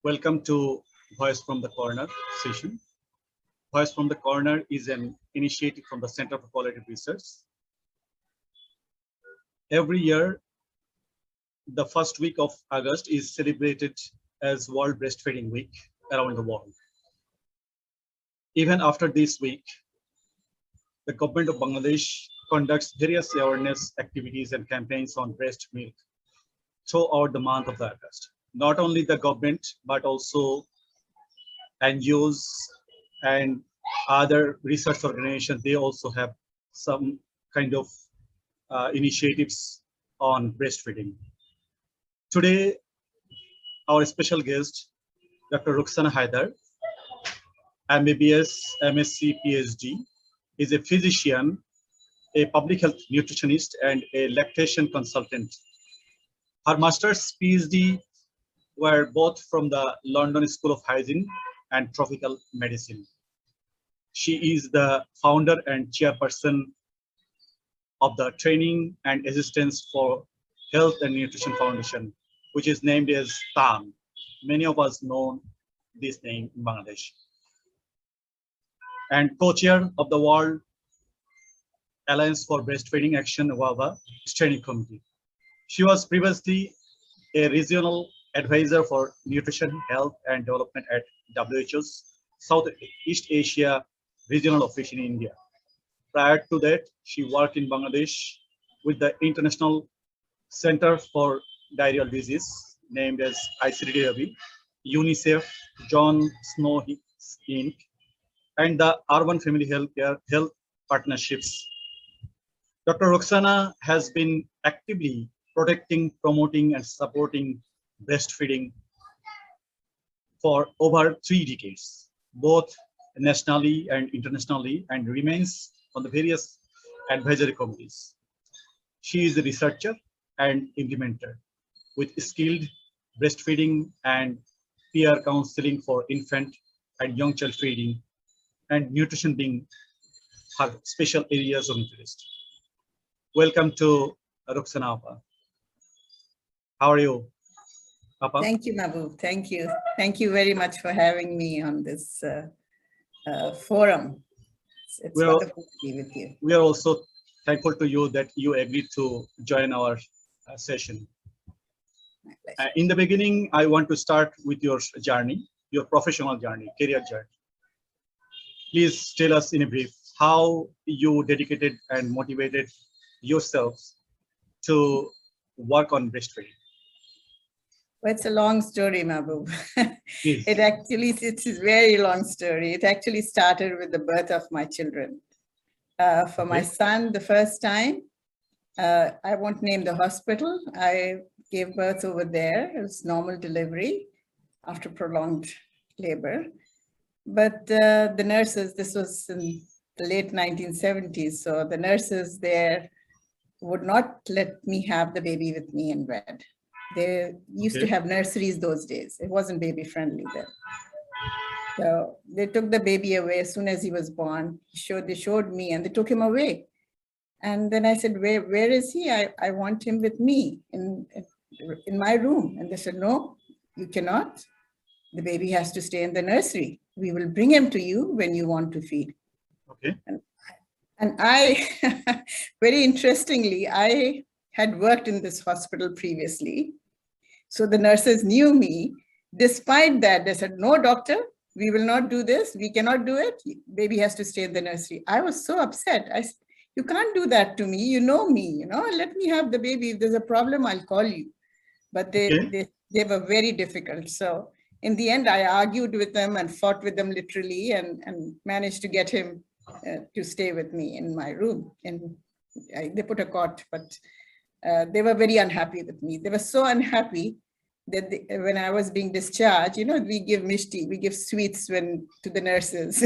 Welcome to Voice from the Corner session. Voice from the Corner is an initiative from the Center for Qualitative Research. Every year, the first week of August is celebrated as World Breastfeeding Week around the world. Even after this week, the government of Bangladesh conducts various awareness activities and campaigns on breast milk throughout the month of August. Not only the government, but also NGOs and other research organizations, they also have some kind of initiatives on breastfeeding. Today, our special guest, Dr. Rukhsana Haider, MBBS, MSc, PhD, is a physician, a public health nutritionist, and a lactation consultant. Her master's PhD were both from the London School of Hygiene and Tropical Medicine. She is the founder and chairperson of the Training and Assistance for Health and Nutrition Foundation, which is named as TAHN. Many of us know this name in Bangladesh. And co-chair of the World Alliance for Breastfeeding Action WAVA Steering Committee. She was previously a regional advisor for nutrition, health, and development at WHO's Southeast Asia Regional Office in India. Prior to that, she worked in Bangladesh with the International Center for Diarrheal Disease, named as ICDW, UNICEF, John Snow Inc., and the Urban Family Health Partnerships. Dr. Rukhsana has been actively protecting, promoting, and supporting breastfeeding for over 3 decades, both nationally and internationally, and remains on the various advisory committees. She is a researcher and implementer with skilled breastfeeding and peer counseling for infant and young child feeding, and nutrition being her special areas of interest. Welcome to Rukhsana. How are you? Papa? Thank you, Mahbub. Thank you. Thank you very much for having me on this forum. It's wonderful to be with you. We are also thankful to you that you agreed to join our session. In the beginning, I want to start with your journey, your professional journey, career journey. Please tell us in a brief how you dedicated and motivated yourselves to work on breastfeeding. Well, it's a long story, Mahbub. It's a very long story. It actually started with the birth of my children. For my son, the first time, I won't name the hospital. I gave birth over there. It was normal delivery after prolonged labor. But the nurses, this was in the late 1970s, so the nurses there would not let me have the baby with me in bed. They used to have nurseries those days. It wasn't baby friendly then. So they took the baby away as soon as he was born. They showed me and they took him away. And then I said, where is he? I want him with me in my room. And they said, no, you cannot. The baby has to stay in the nursery. We will bring him to you when you want to feed. Okay. And I, very interestingly, I had worked in this hospital previously. So the nurses knew me. Despite that, they said, no, doctor, we will not do this. We cannot do it. Baby has to stay in the nursery. I was so upset. I said, you can't do that to me. You know me, let me have the baby. If there's a problem, I'll call you. But they were very difficult. So in the end, I argued with them and fought with them literally and managed to get him to stay with me in my room. And they put a cot, but they were very unhappy with me. They were so unhappy that when I was being discharged, we give mishti, we give sweets to the nurses.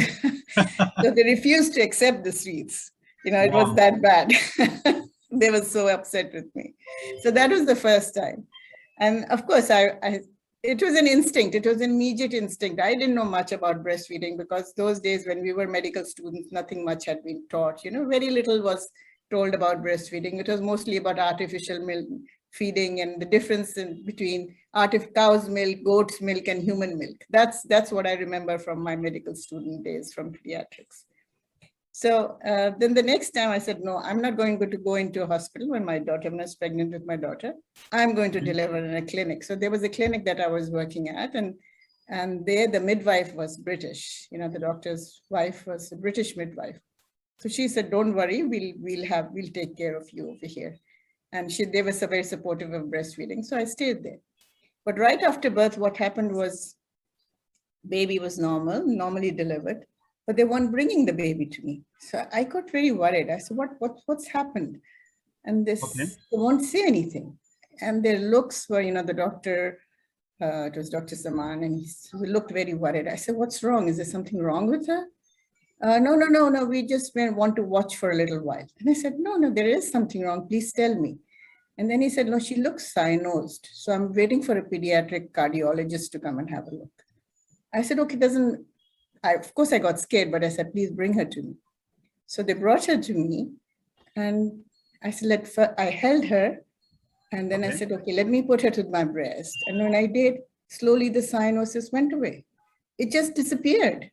So they refused to accept the sweets. It was that bad. They were so upset with me. So that was the first time. And of course, it was an instinct. It was an immediate instinct. I didn't know much about breastfeeding because those days when we were medical students, nothing much had been taught. Very little was told about breastfeeding. It was mostly about artificial milk, feeding and the difference between cow's milk, goat's milk, and human milk. That's what I remember from my medical student days from pediatrics. So then the next time I said, no, I'm not going to go into a hospital when I was pregnant with my daughter. I'm going to deliver in a clinic. So there was a clinic that I was working at, and there the midwife was British. You know, the doctor's wife was a British midwife. So she said, don't worry, we'll take care of you over here. And they were so very supportive of breastfeeding. So I stayed there. But right after birth, what happened was baby was normally delivered, but they weren't bringing the baby to me. So I got very worried. I said, what's happened? And they won't say anything. And their looks were, you know, the doctor, it was Dr. Saman, and he looked very worried. I said, what's wrong? Is there something wrong with her? No, we just want to watch for a little while. And I said, no, there is something wrong. Please tell me. And then he said, no, she looks cyanosed. So I'm waiting for a pediatric cardiologist to come and have a look. I said, okay, of course I got scared, but I said, please bring her to me. So they brought her to me, and I said, I held her. And then I said, okay, let me put her to my breast. And when I did, slowly the cyanosis went away. It just disappeared.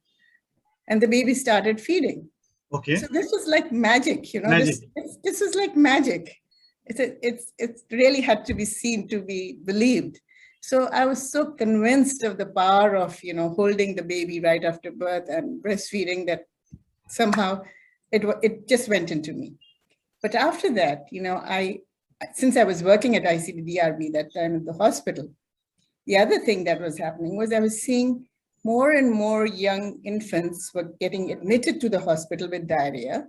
And the baby started feeding. Okay. So this was like magic, you know. Magic. This was like magic. It really had to be seen to be believed. So I was so convinced of the power of, you know, holding the baby right after birth and breastfeeding that somehow it just went into me. But after that, you know, since I was working at ICDRB that time at the hospital, the other thing that was happening was I was seeing more and more young infants were getting admitted to the hospital with diarrhea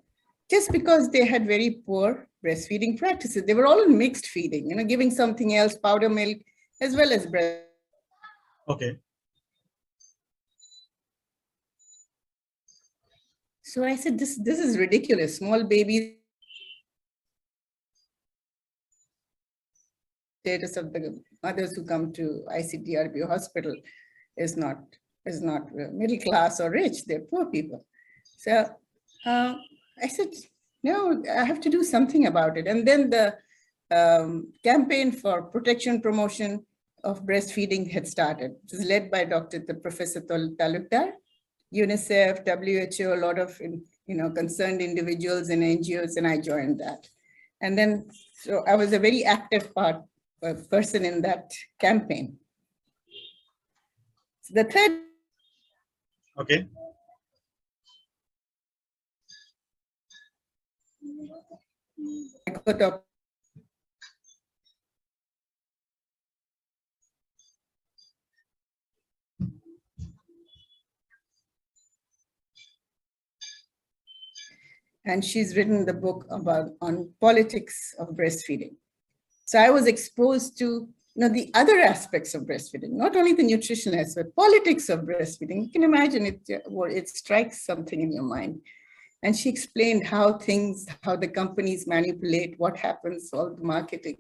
just because they had very poor breastfeeding practices. They were all on mixed feeding, you know, giving something else, powder milk, as well as breast. Okay. So I said, this is ridiculous. Small babies, status of the mothers who come to ICDRB hospital is not middle class or rich. They're poor people. So I said, no, I have to do something about it. And then the campaign for protection promotion of breastfeeding had started. It was led by Professor Talukdar, UNICEF, WHO, a lot of concerned individuals and NGOs, and I joined that. And then, so I was a very active person in that campaign. So the third. Okay. I got up. And she's written the book on politics of breastfeeding. So I was exposed to the other aspects of breastfeeding, not only the nutrition aspect, politics of breastfeeding. You can imagine it strikes something in your mind. And she explained how the companies manipulate, what happens, all the marketing.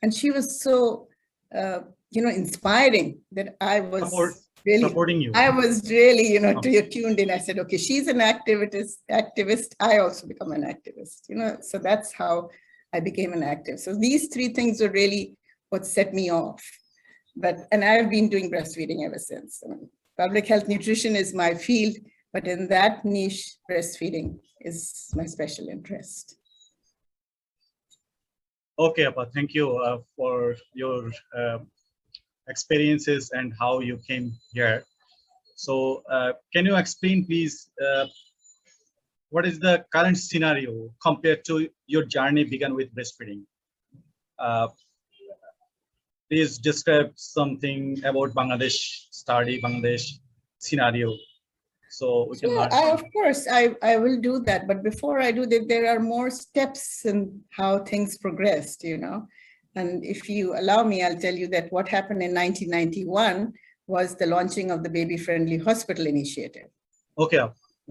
And she was so, inspiring that I was supporting you. I was really, tuned in. I said, okay, she's an activist. I also become an activist, so that's how I became an activist. So these three things are really what set me off. And I've been doing breastfeeding ever since. Public health nutrition is my field, but in that niche, breastfeeding is my special interest. Okay, Appa, thank you for your experiences and how you came here. So can you explain, please, what is the current scenario compared to your journey began with breastfeeding? Please describe something about Bangladesh study, Bangladesh scenario. So we can learn. Of course, I will do that. But before I do that, there are more steps in how things progressed, And if you allow me, I'll tell you that what happened in 1991 was the launching of the Baby Friendly Hospital Initiative. Okay,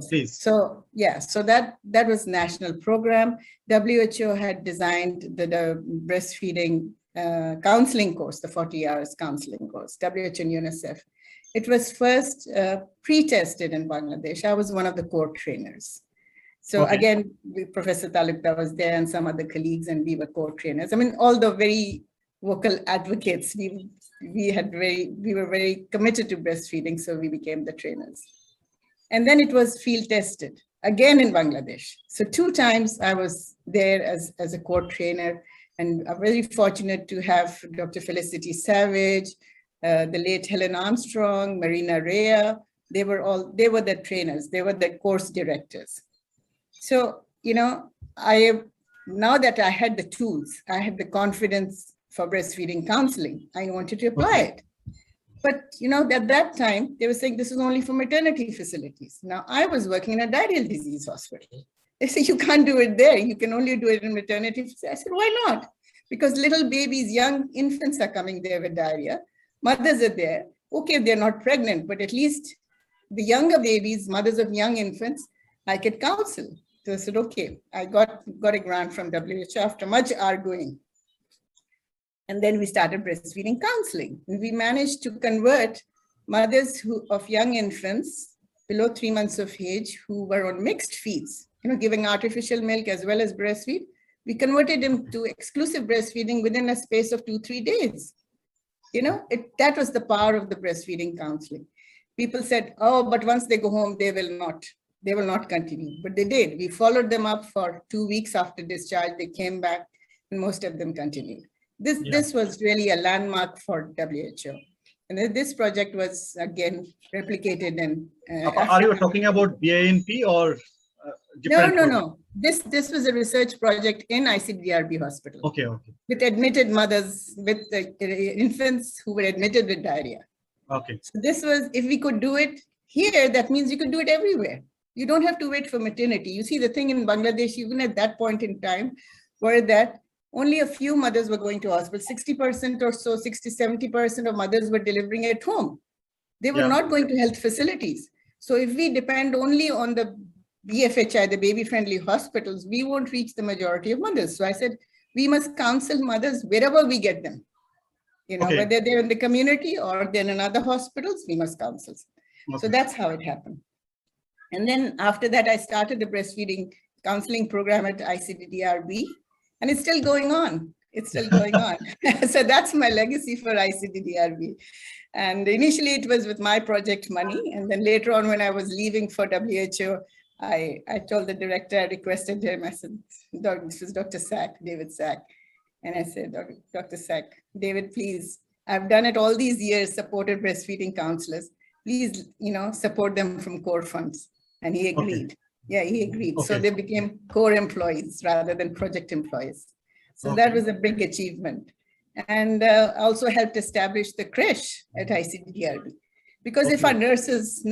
please. So that was national program. WHO had designed the breastfeeding counseling course, the 40 hours counseling course, WHO and UNICEF. It was first pre-tested in Bangladesh. I was one of the core trainers. So Again, Professor Talukdar was there and some other colleagues, and we were core trainers. I mean, all the very vocal advocates. We were very committed to breastfeeding, so we became the trainers. And then it was field tested again in Bangladesh. So 2 times I was there as a core trainer, and I'm very fortunate to have Dr. Felicity Savage, the late Helen Armstrong, Marina Rea. They were the trainers, they were the course directors. So, now that I had the tools, I had the confidence for breastfeeding counseling, I wanted to apply it. But, at that time, they were saying this is only for maternity facilities. Now, I was working in a diarrheal disease hospital. They say, you can't do it there. You can only do it in maternity facilities. I said, why not? Because little babies, young infants are coming there with diarrhea. Mothers are there. Okay, they're not pregnant, but at least the younger babies, mothers of young infants, I could counsel. So I said, okay, I got a grant from WHO after much arguing. And then we started breastfeeding counseling. We managed to convert mothers of young infants below 3 months of age who were on mixed feeds, giving artificial milk as well as breastfeed. We converted them to exclusive breastfeeding within a space of 2-3 days. That was the power of the breastfeeding counseling. People said, oh, but once they go home, they will not continue. But they did. We followed them up for 2 weeks after discharge. They came back and most of them continued. This was really a landmark for WHO. And this project was again replicated in Are you talking about BINP or different? No. This was a research project in ICDRB hospital. Okay. With admitted mothers, with infants who were admitted with diarrhea. Okay. So this was, if we could do it here, that means you could do it everywhere. You don't have to wait for maternity. You see, the thing in Bangladesh, even at that point in time, were that only a few mothers were going to hospital. 60% or so, 60-70% of mothers were delivering at home. They were not going to health facilities. So if we depend only on the BFHI, the baby-friendly hospitals, we won't reach the majority of mothers. So I said, we must counsel mothers wherever we get them. Whether they're in the community or they're in other hospitals, we must counsel. So that's how it happened. And then after that, I started the breastfeeding counseling program at ICDDRB, and it's still going on. So that's my legacy for ICDDRB. And initially it was with my project money. And then later on, when I was leaving for WHO, I told the director, I requested him, I said, this is Dr. Sack, David Sack. And I said, Dr. Sack, David, please, I've done it all these years, supported breastfeeding counselors. Please, support them from core funds. And he agreed. Okay. Yeah, he agreed. Okay. So they became core employees rather than project employees. So that was a big achievement. And also helped establish the creche at ICDRB. Because if our nurses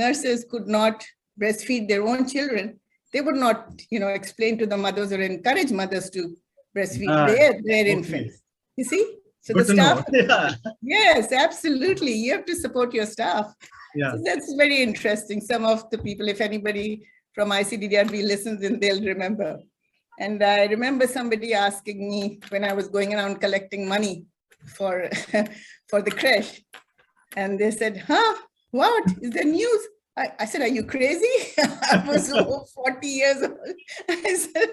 could not breastfeed their own children, they would not, explain to the mothers or encourage mothers to breastfeed their infants. You see? So good the staff, yes, absolutely. You have to support your staff. Yeah. So that's very interesting. Some of the people, if anybody from ICDDRB listens in, they'll remember. And I remember somebody asking me when I was going around collecting money for, for the creche. And they said, what? Is there news? I said, are you crazy? I was 40 years old. I said,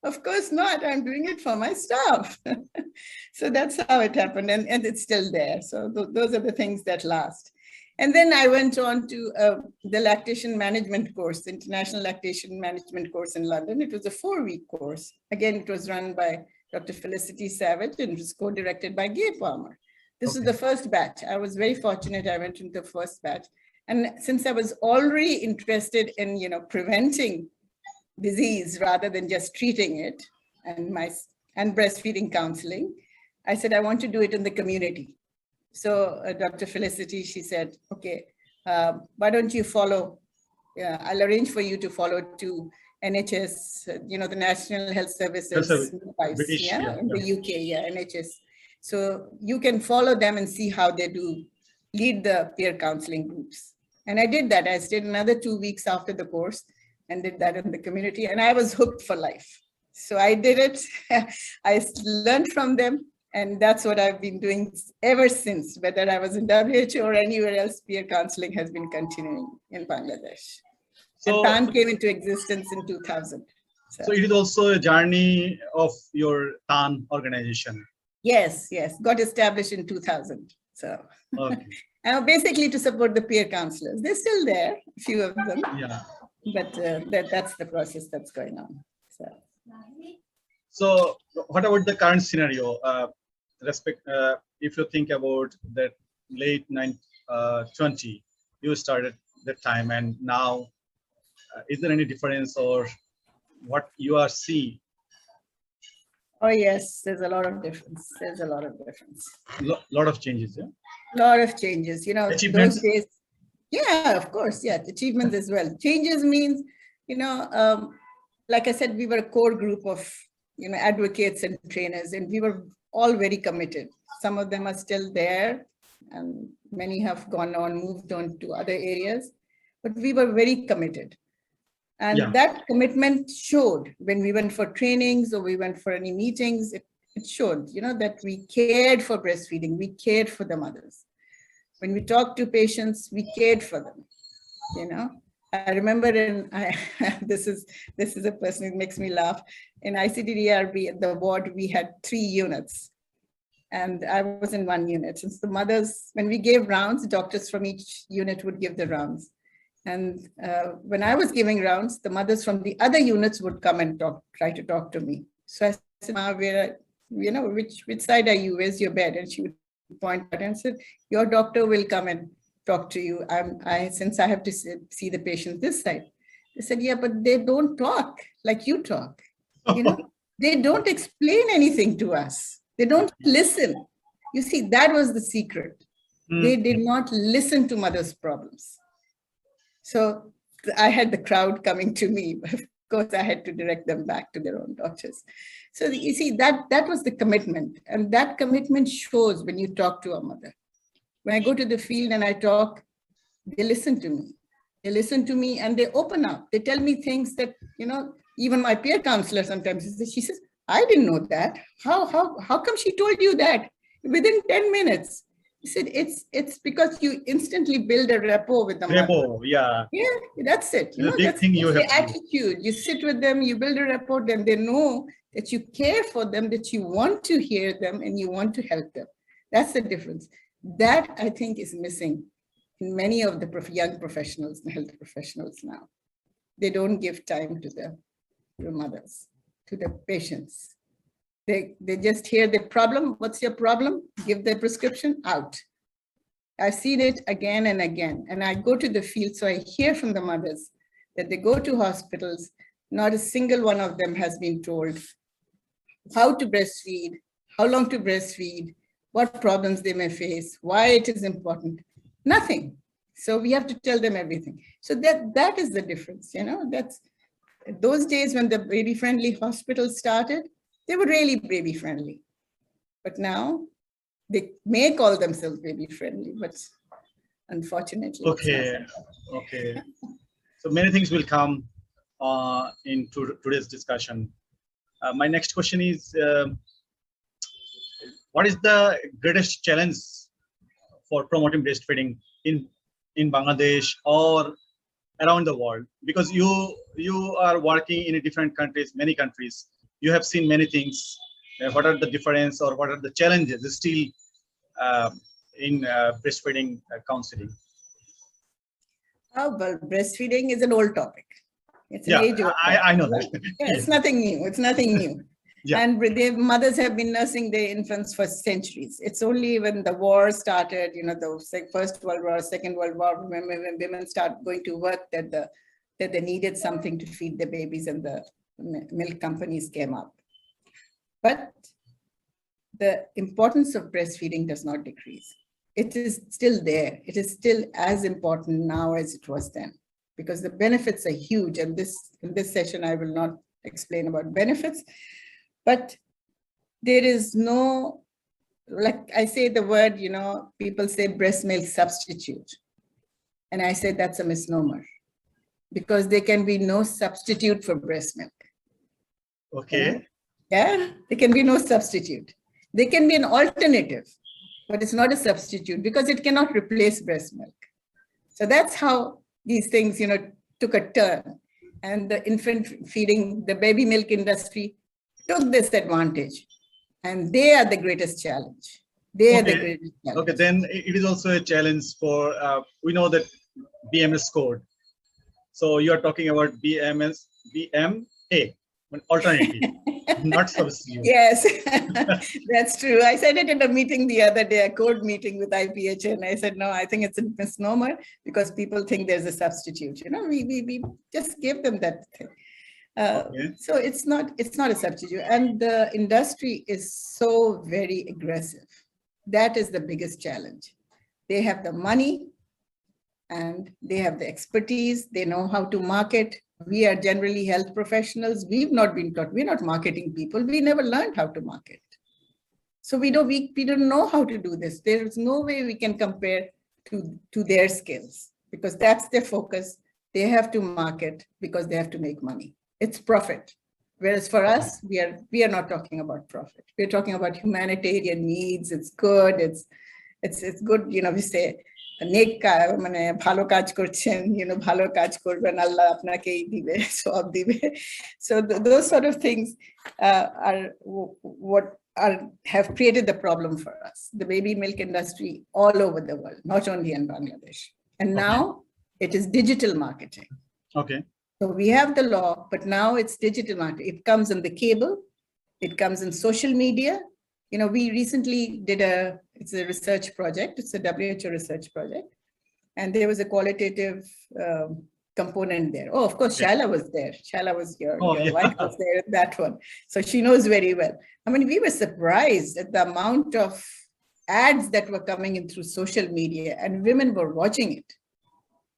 of course not. I'm doing it for my staff. So that's how it happened. And it's still there. So those are the things that last. And then I went on to the lactation management course, the International Lactation Management course in London. It was a 4-week course. Again, it was run by Dr. Felicity Savage and it was co-directed by Gay Palmer. This is the first batch. I was very fortunate. I went into the first batch. And since I was already interested in, preventing disease rather than just treating it and breastfeeding counseling, I said, I want to do it in the community. So Dr. Felicity, she said, okay, why don't you follow, I'll arrange for you to follow to NHS, the National Health Services in the UK, NHS. So you can follow them and see how they do lead the peer counseling groups. And I did that. I stayed another 2 weeks after the course and did that in the community. And I was hooked for life. So I did it. I learned from them. And that's what I've been doing ever since, whether I was in WHO or anywhere else, peer counseling has been continuing in Bangladesh. So and TAHN came into existence in 2000. So it is also a journey of your TAHN organization. Yes, got established in 2000. So Okay. basically to support the peer counselors. They're still there, a few of them, Yeah. but that's the process that's going on. So what about the current scenario? If you think about that late 20, you started that time, and now, is there any difference or what you are seeing? Oh yes, there's a lot of difference. Lot of changes, yeah. Lot of changes. Achievements. Those days. Yeah, of course. Yeah, achievements as well. Changes means, like I said, we were a core group of, advocates and trainers, and we were all very committed. Some of them are still there, and many have moved on to other areas, but we were very committed. And that commitment showed when we went for trainings or we went for any meetings, it showed, that we cared for breastfeeding, we cared for the mothers. When we talked to patients, we cared for them, I remember this is a person who makes me laugh. In ICDDRB at the ward, we had 3 units. And I was in 1 unit. Since the mothers, when we gave rounds, doctors from each unit would give the rounds. And when I was giving rounds, the mothers from the other units would come and try to talk to me. So I said, Ma, which side are you? Where's your bed? And she would point out and said, your doctor will come and talk to you. Since I have to see the patient this side. They said, yeah, but they don't talk like you talk. They don't explain anything to us. They don't listen. You see, that was the secret. They did not listen to mothers' problems. So I had the crowd coming to me. Of course, I had to direct them back to their own doctors. So you see, that was the commitment. And that commitment shows when you talk to a mother. When I go to the field and I talk, they listen to me. They listen to me and they open up. They tell me things that, even my peer counselor sometimes, she says, I didn't know that. How come she told you that within 10 minutes? He said, it's because you instantly build a rapport with them. Rapport, yeah. Yeah, that's it. Big thing you have the attitude. You sit with them, you build a rapport, then they know that you care for them, that you want to hear them and you want to help them. That's the difference. That I think is missing in many of the young professionals and health professionals now. They don't give time to the mothers, to the patients. They just hear the problem. What's your problem? Give the prescription, out. I've seen it again and again. And I go to the field, so I hear from the mothers that they go to hospitals. Not a single one of them has been told how to breastfeed, how long to breastfeed, what problems they may face, why it is important. Nothing. So we have to tell them everything. So that is the difference, that's those days when the baby-friendly hospitals started, they were really baby-friendly. But now they may call themselves baby-friendly, but unfortunately. Okay. So many things will come into today's discussion. My next question is, what is the greatest challenge for promoting breastfeeding in Bangladesh or around the world? Because you are working in different countries, many countries. You have seen many things. What are the difference or what are the challenges still in breastfeeding counseling? Oh, well, breastfeeding is an old topic. It's an age old. I know that. Yeah, it's nothing new. It's nothing new. Yeah. And the mothers have been nursing their infants for centuries. It's only when the war started, the First World War, Second World War, when women start going to work, that they needed something to feed the babies, and the milk companies came up. But the importance of breastfeeding does not decrease. It is still there. It is still as important now as it was then, because the benefits are huge. And in this session, I will not explain about benefits, but there is no, like I say the word, people say breast milk substitute. And I say that's a misnomer, because there can be no substitute for breast milk. Okay. Yeah, there can be no substitute. There can be an alternative, but it's not a substitute because it cannot replace breast milk. So that's how these things, took a turn. And the infant feeding, the baby milk industry took this advantage And they are the greatest challenge. They are the Okay. greatest challenge. Okay, then it is also a challenge for, we know that BMS code. So you are talking about BMA, an alternative, not substitute. Yes, that's true. I said it in a meeting the other day, a code meeting with IPHN. I said, no, I think it's a misnomer because people think there's a substitute. You know, we just give them that thing. Okay. So it's not a substitute. And the industry is so very aggressive. That is the biggest challenge. They have the money and they have the expertise. They know how to market. We are generally health professionals. We've not been taught. We're not marketing people. We never learned how to market. So we don't know how to do this. There is no way we can compare to their skills because that's their focus. They have to market because they have to make money. It's profit. Whereas for us, we are not talking about profit. We're talking about humanitarian needs. It's good. It's good. You know, we say, नेक माने भालो काज करছেন, you know, भालो काज করবেন, আল্লাহ আপনাকেই দিবে, সব দিবে. So those sort of things are what have created the problem for us. The baby milk industry all over the world, not only in Bangladesh. And now it is digital marketing. Okay. So we have the law, but now it's digital marketing. It comes in the cable, it comes in social media. You know, we recently did it's a research project. It's a WHO research project. And there was a qualitative component there. Oh, of course, Shaila was there. Shaila was your wife was there in that one. So she knows very well. I mean, we were surprised at the amount of ads that were coming in through social media and women were watching it.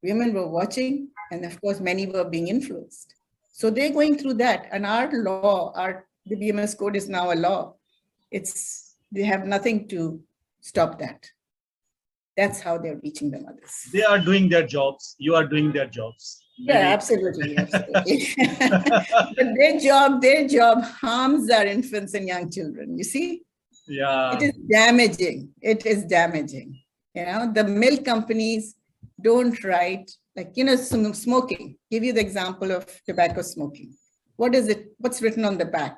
Women were watching, and of course, many were being influenced. So they're going through that. And our law, the BMS code is now a law. They have nothing to stop that. That's how they're reaching the mothers. They are doing their jobs. You are doing their jobs. Maybe. Yeah, absolutely. But their job harms our infants and young children. You see? Yeah. It is damaging. It is damaging. You know, the milk companies don't write, like, you know, smoking. Give you the example of tobacco smoking. What is it? What's written on the back?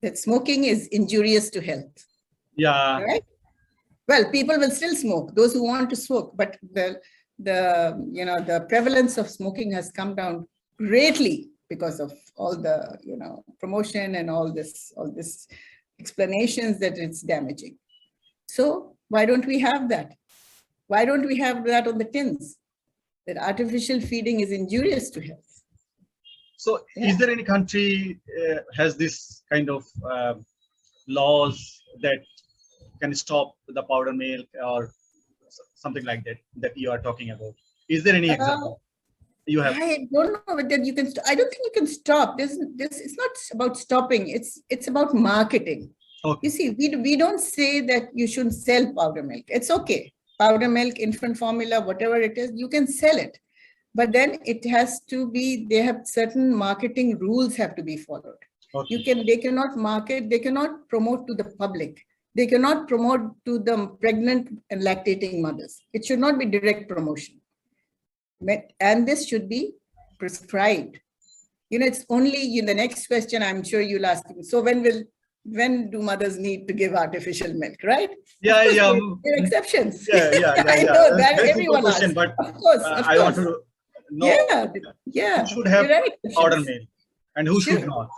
That smoking is injurious to health. Yeah. Right? Well, people will still smoke, those who want to smoke, but the prevalence of smoking has come down greatly because of all the, you know, promotion and all this explanations that it's damaging. So why don't we have that? Why don't we have that on the tins? That artificial feeding is injurious to health. So is there any country has this kind of laws that can stop the powder milk or something like that you are talking about? Is there any example you have? I don't know whether you can. I don't think you can stop. This it's not about stopping. It's about marketing. Okay. You see, we don't say that you shouldn't sell powder milk. It's okay. Powder milk, infant formula, whatever it is, you can sell it. But then it has to be, they have certain marketing rules have to be followed. Okay. They cannot market, they cannot promote to the public. They cannot promote to the pregnant and lactating mothers. It should not be direct promotion. And this should be prescribed. You know, it's only in the next question, I'm sure you'll ask me, so when do mothers need to give artificial milk, right? Yeah, yeah. There are exceptions. Yeah. I know that everyone asks. But of course. I want to know. Yeah. Who should have powder milk and who should not?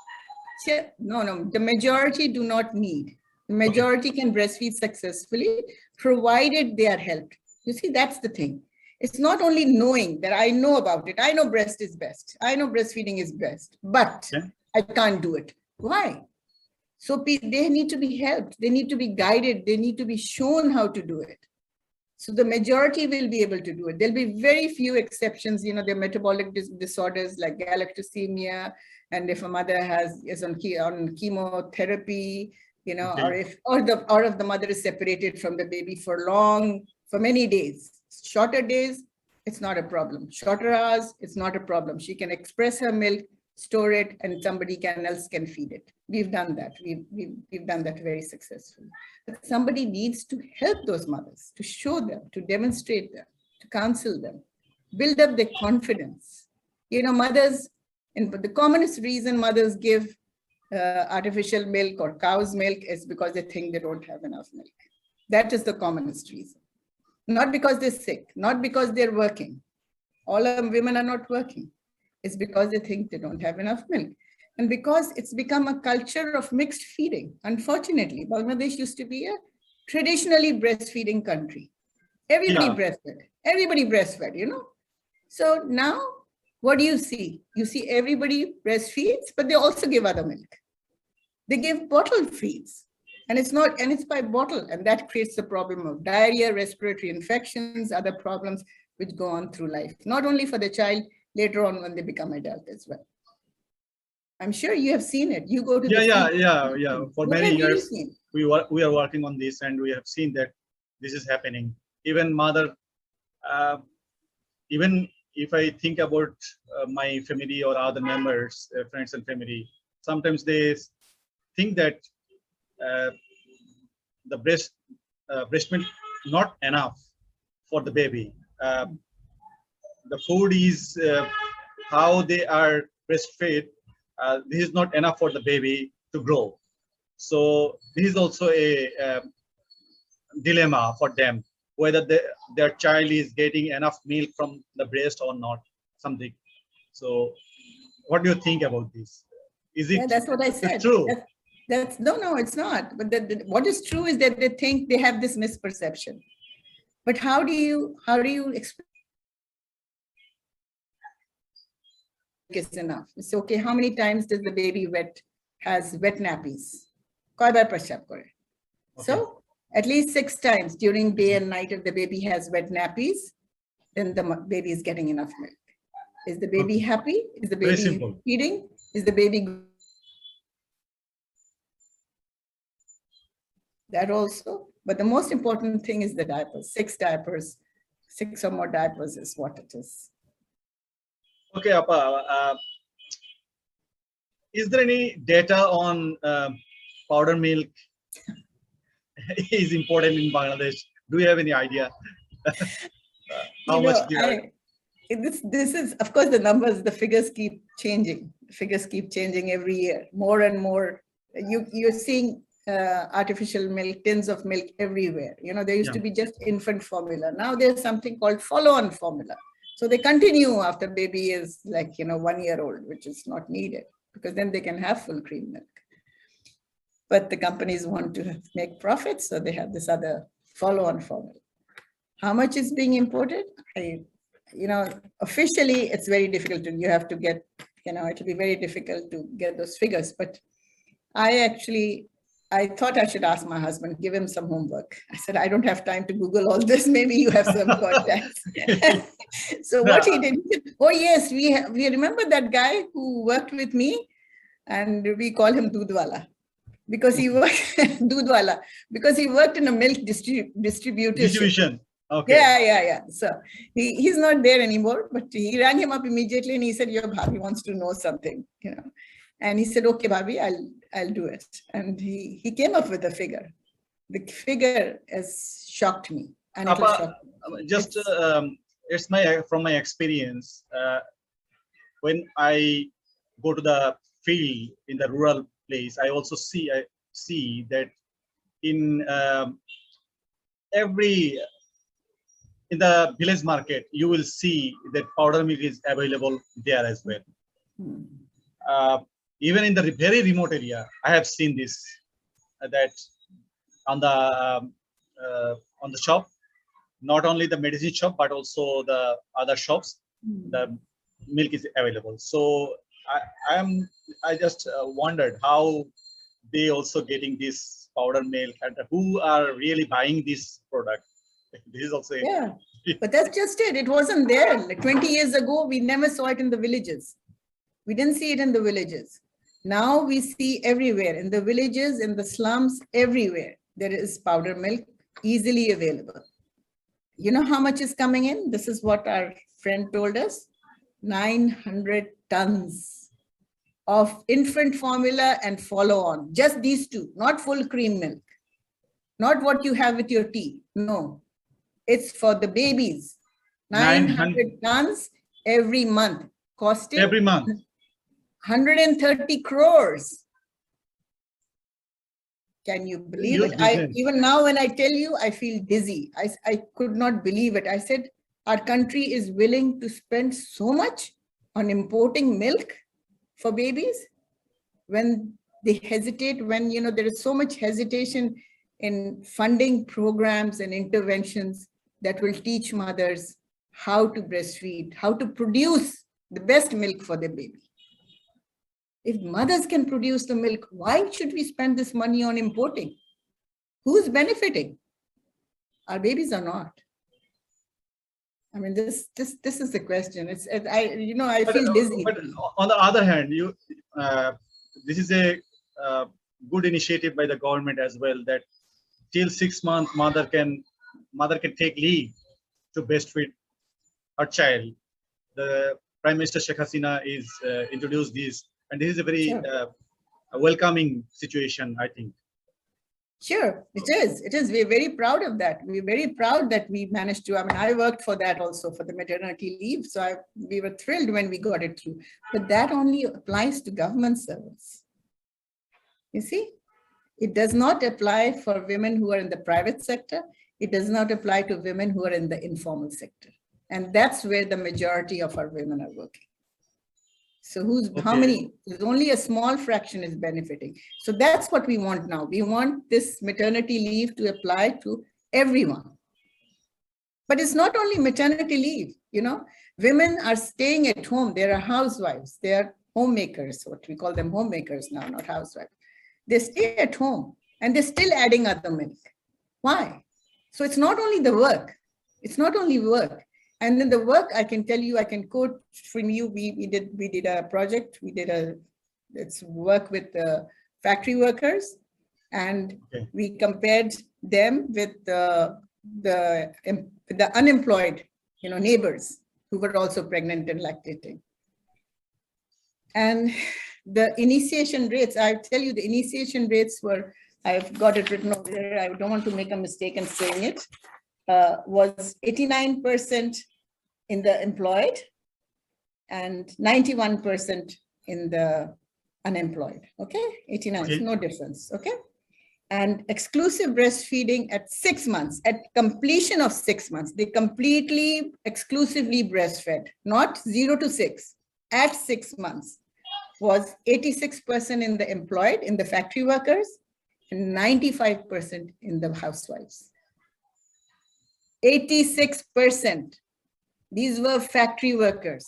No. The majority do not need. The majority can breastfeed successfully, provided they are helped. You see, that's the thing. It's not only knowing that I know about it. I know breast is best. I know breastfeeding is best, but I can't do it. Why? So they need to be helped. They need to be guided. They need to be shown how to do it. So the majority will be able to do it. There'll be very few exceptions. You know, there are metabolic disorders like galactosemia, and if a mother is on chemotherapy, you know, or if the mother is separated from the baby for many days. Shorter days, it's not a problem. Shorter hours, it's not a problem. She can express her milk, store it, and somebody else can feed it. We've done that. We've done that very successfully. But somebody needs to help those mothers, to show them, to demonstrate them, to counsel them, build up their confidence. You know, mothers, and the commonest reason mothers give artificial milk or cow's milk is because they think they don't have enough milk. That is the commonest reason. Not because they're sick, not because they're working. All women are not working. It's because they think they don't have enough milk. And because it's become a culture of mixed feeding. Unfortunately, Bangladesh used to be a traditionally breastfeeding country. Everybody Yeah. breastfed, you know. So now, what do you see? You see everybody breastfeeds, but they also give other milk. They give bottled feeds. And it's by bottle. And that creates the problem of diarrhea, respiratory infections, other problems which go on through life, not only for the child, later on when they become adult as well. I'm sure you have seen it. You go to Yeah. For what many have you years, seen? we are working on this, and we have seen that this is happening. Even mother, even if I think about my family or other members, friends and family, sometimes they think that the breast milk not enough for the baby. The food is how they are breastfed. This is not enough for the baby to grow. So this is also a dilemma for them, whether their child is getting enough milk from the breast or not, something. So what do you think about this? Is it That's what I said. true? That's no, it's not. But what is true is that they think they have this misperception. But how do you explain it's enough? It's okay. How many times does the baby has wet nappies? Okay. So at least 6 times during day and night, if the baby has wet nappies, then the baby is getting enough milk. Is the baby happy? Is the baby feeding? Is the baby? That also. But the most important thing is the diapers. 6 diapers, 6 or more diapers is what it is. Okay, Appa. Is there any data on powder milk is important in Bangladesh? Do you have any idea how much? This is, of course, the numbers, the figures keep changing. Figures keep changing every year, more and more. You're seeing artificial milk, tins of milk everywhere. You know, there used to be just infant formula. Now there's something called follow-on formula. So they continue after baby is 1 year old, which is not needed because then they can have full cream milk. But the companies want to make profits, so they have this other follow-on formula. How much is being imported? Officially, it's very difficult you have to get, it'll be very difficult to get those figures. But I thought I should ask my husband, give him some homework. I said, I don't have time to Google all this. Maybe you have some contacts. So what he did, oh yes, we remember that guy who worked with me, and we call him Dudwala. Because he worked Dudwala, because he worked in a milk distribution. Okay. Yeah. So he's not there anymore, but he rang him up immediately and he said, your Bhabhi wants to know something, And he said, okay, Bhabhi, I'll do it. And he came up with a figure. The figure has shocked me. And it'll shock me. Just it's from my experience. When I go to the field in the rural place, I also see that in in the village market, you will see that powder milk is available there as well. Even in the very remote area, I have seen this, that on the shop, not only the medicine shop, but also the other shops, the milk is available. So I just wondered how they also getting this powder milk and who are really buying this product. This is also but that's just it. It wasn't there. Like 20 years ago, we never saw it in the villages. We didn't see it in the villages. Now we see everywhere, in the villages, in the slums, everywhere. There is powder milk easily available. You know how much is coming in? This is what our friend told us. 900 tons of infant formula and follow on. Just these two, not full cream milk. Not what you have with your tea. No. It's for the babies. 900 tons every month, costing every month 130 crores. Can you believe Huge it? business. Even now when I tell you, I feel dizzy. I could not believe it. I said, our country is willing to spend so much on importing milk for babies when they hesitate, when there is so much hesitation in funding programs and interventions that will teach mothers how to breastfeed, how to produce the best milk for their baby. If mothers can produce the milk, why should we spend this money on importing? Who's benefiting? Our babies are not. I mean, this is the question. I feel dizzy. But on the other hand, this is a good initiative by the government as well, that till 6 months mother can take leave to breastfeed her child. The Prime Minister Sheikh Hasina is introduced this, and this is a very Sure. welcoming situation, I think. Sure, it is. It is. We're very proud of that. We're very proud that we managed to. I mean, I worked for that also, for the maternity leave. So we were thrilled when we got it through. But that only applies to government servants. You see, it does not apply for women who are in the private sector. It does not apply to women who are in the informal sector. And that's where the majority of our women are working. So how many? There's only a small fraction is benefiting. So that's what we want now. We want this maternity leave to apply to everyone. But it's not only maternity leave, women are staying at home. They are housewives. They are homemakers, what we call them homemakers now, not housewives. They stay at home and they're still adding other milk. Why? So it's not only the work. It's not only work. And then the work, I can tell you, I can quote from you. We did a project. It's work with the factory workers, and we compared them with the unemployed, neighbors who were also pregnant and lactating. And the initiation rates, I tell you, the initiation rates were, I've got it written over there. I don't want to make a mistake in saying it. Was 89% in the employed and 91% in the unemployed. Okay, 89, no difference. Okay, and exclusive breastfeeding at 6 months, at completion of 6 months, they completely exclusively breastfed, not 0 to 6, at 6 months, was 86% in the employed, in the factory workers, and 95% in the housewives. 86%. These were factory workers,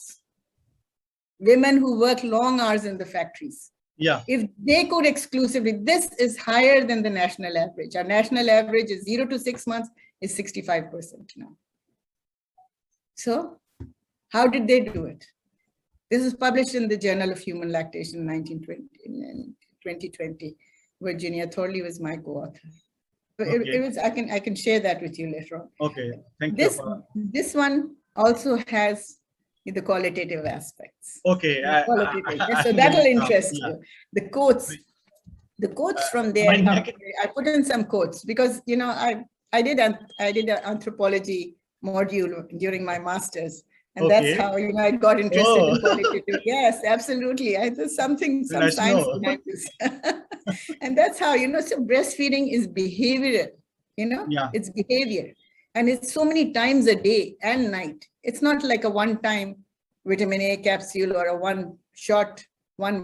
women who work long hours in the factories. Yeah. If they could exclusively, this is higher than the national average. Our national average is 0 to 6 months is 65% now. So how did they do it? This is published in the Journal of Human Lactation in 2020. Virginia Thorley was my co-author. It was. I can share that with you later on. Okay, thank you. This one also has the qualitative aspects. Okay. So that will interest you. The quotes from there. I put in some quotes because I did an anthropology module during my master's, and that's how I got interested in qualitative. Yes, absolutely. There's some science behind this. And that's how, so breastfeeding is behavioral, it's behavior. And it's so many times a day and night. It's not like a one-time vitamin A capsule or a one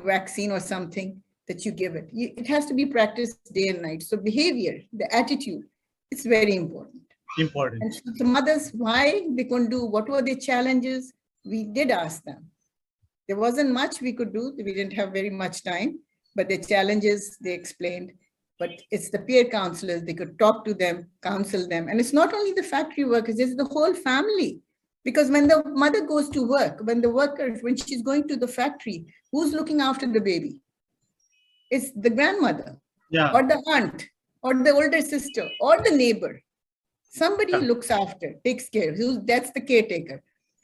vaccine or something that you give it. It has to be practiced day and night. So behavior, the attitude, it's very important. And so the mothers, why they couldn't do, what were their challenges? We did ask them. There wasn't much we could do. We didn't have very much time, but the challenges they explained. But it's the peer counselors, they could talk to them, counsel them. And it's not only the factory workers, it's the whole family. Because when the mother goes to work, when she's going to the factory, who's looking after the baby? It's the grandmother, or the aunt, or the older sister, or the neighbor. Somebody looks after, takes care, that's the caretaker.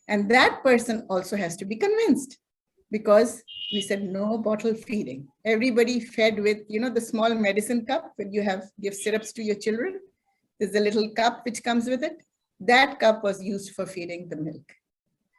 And that person also has to be convinced, because we said no bottle feeding. Everybody fed with, the small medicine cup when you give syrups to your children. There's a little cup which comes with it. That cup was used for feeding the milk.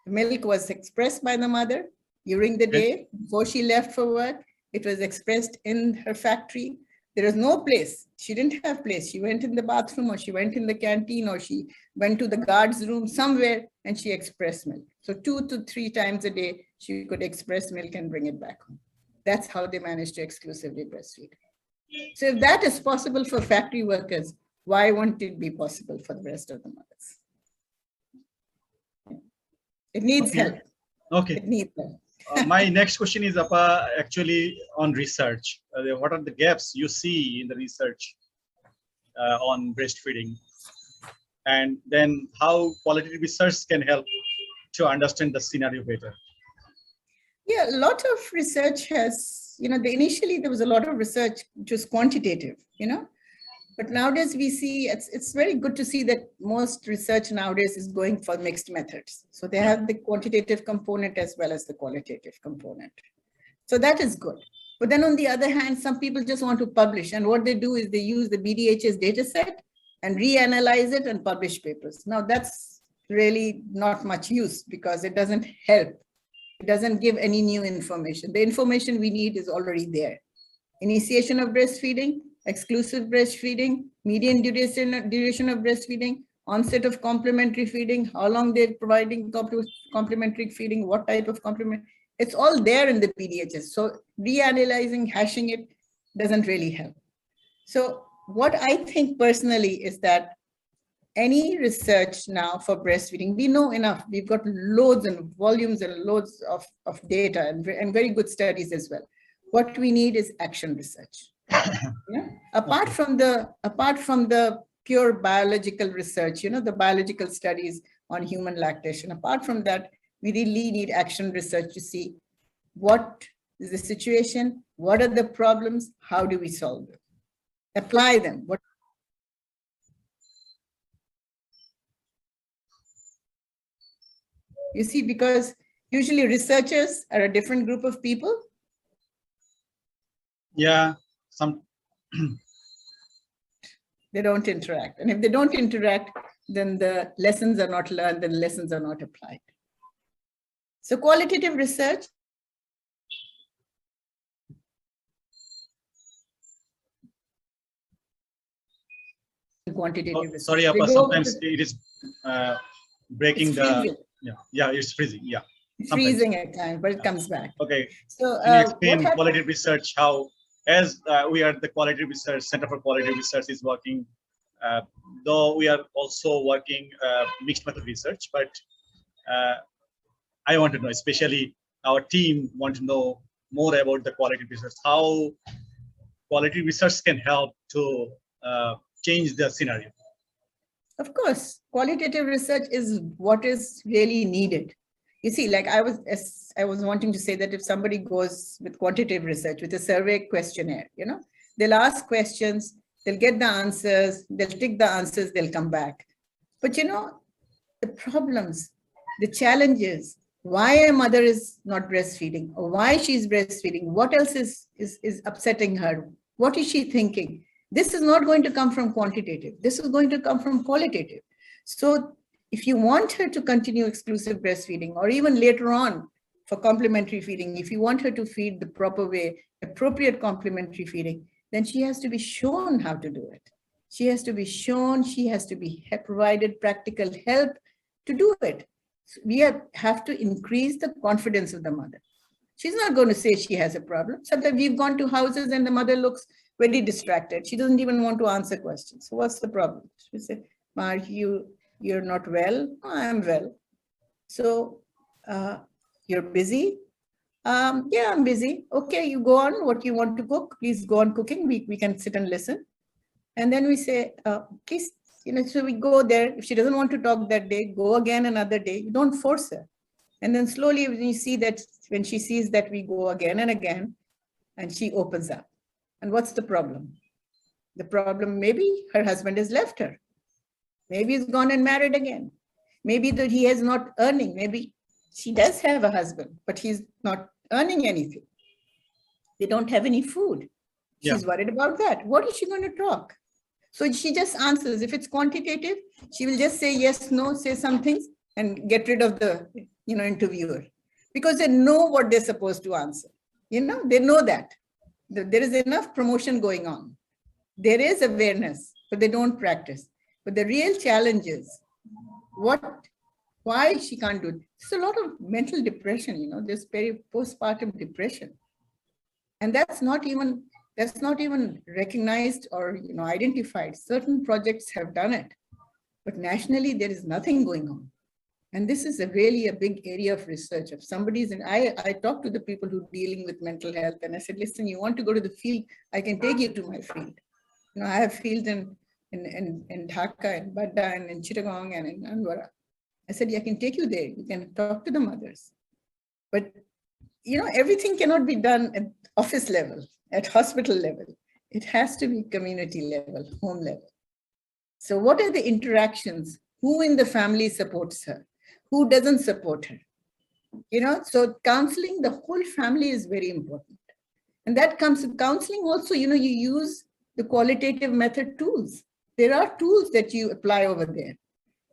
The milk was expressed by the mother during the day before she left for work. It was expressed in her factory There is no place. She didn't have place. She went in the bathroom, or she went in the canteen, or she went to the guard's room somewhere, and she expressed milk. So 2 to 3 times a day, she could express milk and bring it back home. That's how they managed to exclusively breastfeed. So if that is possible for factory workers, why won't it be possible for the rest of the mothers? It needs help. Okay. It needs help. My next question is actually on research. What are the gaps you see in the research on breastfeeding? And then how qualitative research can help to understand the scenario better? Yeah, a lot of research has, initially there was a lot of research which was quantitative, but nowadays we see, it's very good to see that most research nowadays is going for mixed methods. So they have the quantitative component as well as the qualitative component. So that is good. But then on the other hand, some people just want to publish, and what they do is they use the BDHS data set and reanalyze it and publish papers. Now that's really not much use because it doesn't help. It doesn't give any new information. The information we need is already there. Initiation of breastfeeding, exclusive breastfeeding, median duration of breastfeeding, onset of complementary feeding, how long they're providing complementary feeding, what type of complement. It's all there in the PDHS. So reanalyzing, hashing it doesn't really help. So what I think personally is that any research now for breastfeeding, we know enough. We've got loads and volumes and loads of data and very good studies as well. What we need is action research. Yeah? Apart from the pure biological research, the biological studies on human lactation, apart from that, we really need action research to see what is the situation, what are the problems, how do we solve them, apply them. You see, because usually researchers are a different group of people. Yeah, they don't interact. And if they don't interact, then the lessons are not learned, the lessons are not applied. So qualitative research. Quantitative research. Sorry, Appa, sometimes it is breaking the, it's freezing, Sometimes. Freezing at times, but it comes back. Okay, so can you explain qualitative research, how, as we are the qualitative research, Center for Qualitative Research is working, though we are also working mixed method research, but I want to know, especially our team want to know more about the qualitative research, how qualitative research can help to change the scenario. Of course, qualitative research is what is really needed. You see, like I was wanting to say that if somebody goes with quantitative research, with a survey questionnaire, they'll ask questions, they'll get the answers, they'll tick the answers, they'll come back. But the problems, the challenges, why a mother is not breastfeeding or why she's breastfeeding, what else is upsetting her, what is she thinking? This is not going to come from quantitative. This is going to come from qualitative. So if you want her to continue exclusive breastfeeding, or even later on for complementary feeding, if you want her to feed the proper way, appropriate complementary feeding, then she has to be shown how to do it. She has to be shown, she has to be provided practical help to do it. So we have to increase the confidence of the mother. She's not going to say she has a problem. Sometimes we've gone to houses and the mother looks very distracted. She doesn't even want to answer questions. So what's the problem? She say, Ma, you're not well? Oh, I'm well. So you're busy? Yeah, I'm busy. Okay, you go on. What you want to cook? Please go on cooking. We can sit and listen. And then we say, please, so we go there. If she doesn't want to talk that day, go again another day. You don't force her. And then slowly when you see that, when she sees that we go again and again, and she opens up. And what's the problem? The problem, maybe her husband has left her. Maybe he's gone and married again. Maybe that he is not earning. Maybe she does have a husband, but he's not earning anything. They don't have any food. She's worried about that. What is she going to talk? So she just answers. If it's quantitative, she will just say yes, no, say some things and get rid of the interviewer, because they know what they're supposed to answer. They know that. There is enough promotion going on. There is awareness, but they don't practice. But the real challenge is why she can't do it. There's a lot of mental depression, you know, there's postpartum depression. And that's not even recognized or, you know, identified. Certain projects have done it, but nationally there is nothing going on. And this is really a big area of research. If somebody's in, I talk to the people who are dealing with mental health, and I said, listen, you want to go to the field, I can take you to my field. You know, I have fields in Dhaka, in Badda, and in Chittagong, and in Anwara. I said, yeah, I can take you there. You can talk to the mothers. But, you know, everything cannot be done at office level, at hospital level. It has to be community level, home level. So what are the interactions? Who in the family supports her? Who doesn't support her? You know, so counseling the whole family is very important. And that comes with counseling also, you know, you use the qualitative method tools. There are tools that you apply over there.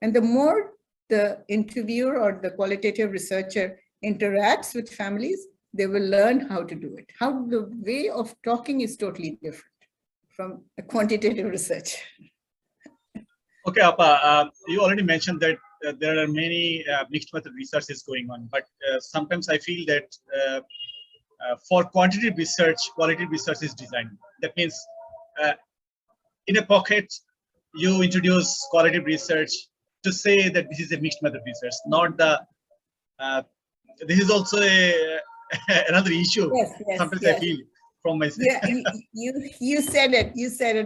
And the more the interviewer or the qualitative researcher interacts with families, they will learn how to do it. How the way of talking is totally different from a quantitative research. Okay, Appa, you already mentioned that there are many mixed method researches going on, but sometimes I feel that for quantitative research, qualitative research is designed. That means in a pocket, you introduce qualitative research to say that this is a mixed method research, not the, this is also another issue. Yes, sometimes yes. I feel from myself. Yeah, you said it,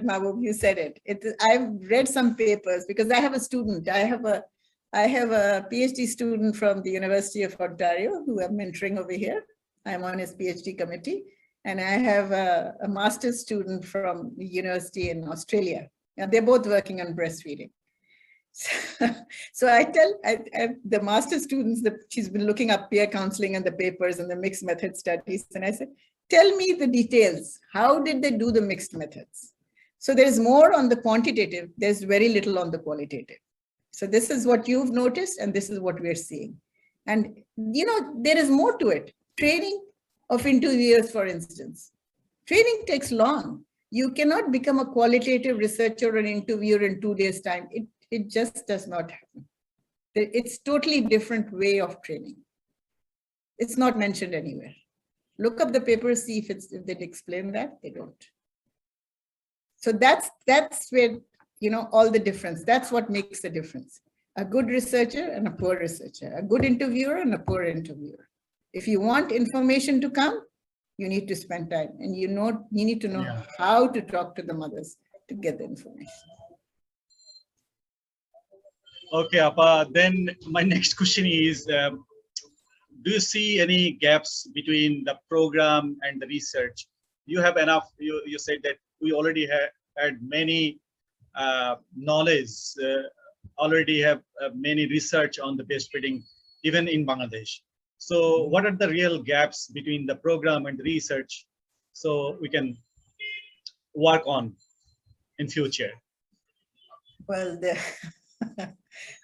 Mahbub, you said it. I've read some papers because I have a student. I have a PhD student from the University of Ontario who I'm mentoring over here. I'm on his PhD committee. And I have a master's student from the university in Australia. And they're both working on breastfeeding. So I tell the master students that she's been looking up peer counseling and the papers and the mixed method studies. And I said, tell me the details. How did they do the mixed methods? So there's more on the quantitative. There's very little on the qualitative. So this is what you've noticed, and this is what we're seeing. And, you know, there is more to it. Training of interviewers, for instance. Training takes long. You cannot become a qualitative researcher or an interviewer in 2 days' time. It just does not happen. It's totally different way of training. It's not mentioned anywhere. Look up the papers, see if they explain that. They don't. So that's where, you know, all the difference. That's what makes the difference. A good researcher and a poor researcher, a good interviewer and a poor interviewer. If you want information to come, you need to spend time, and you need to know how to talk to the mothers to get the information. Okay, Appa. Then my next question is, do you see any gaps between the program and the research? You have enough, you said that we already had many knowledge, already have many research on the breastfeeding, even in Bangladesh. So what are the real gaps between the program and the research so we can work on in future? Well,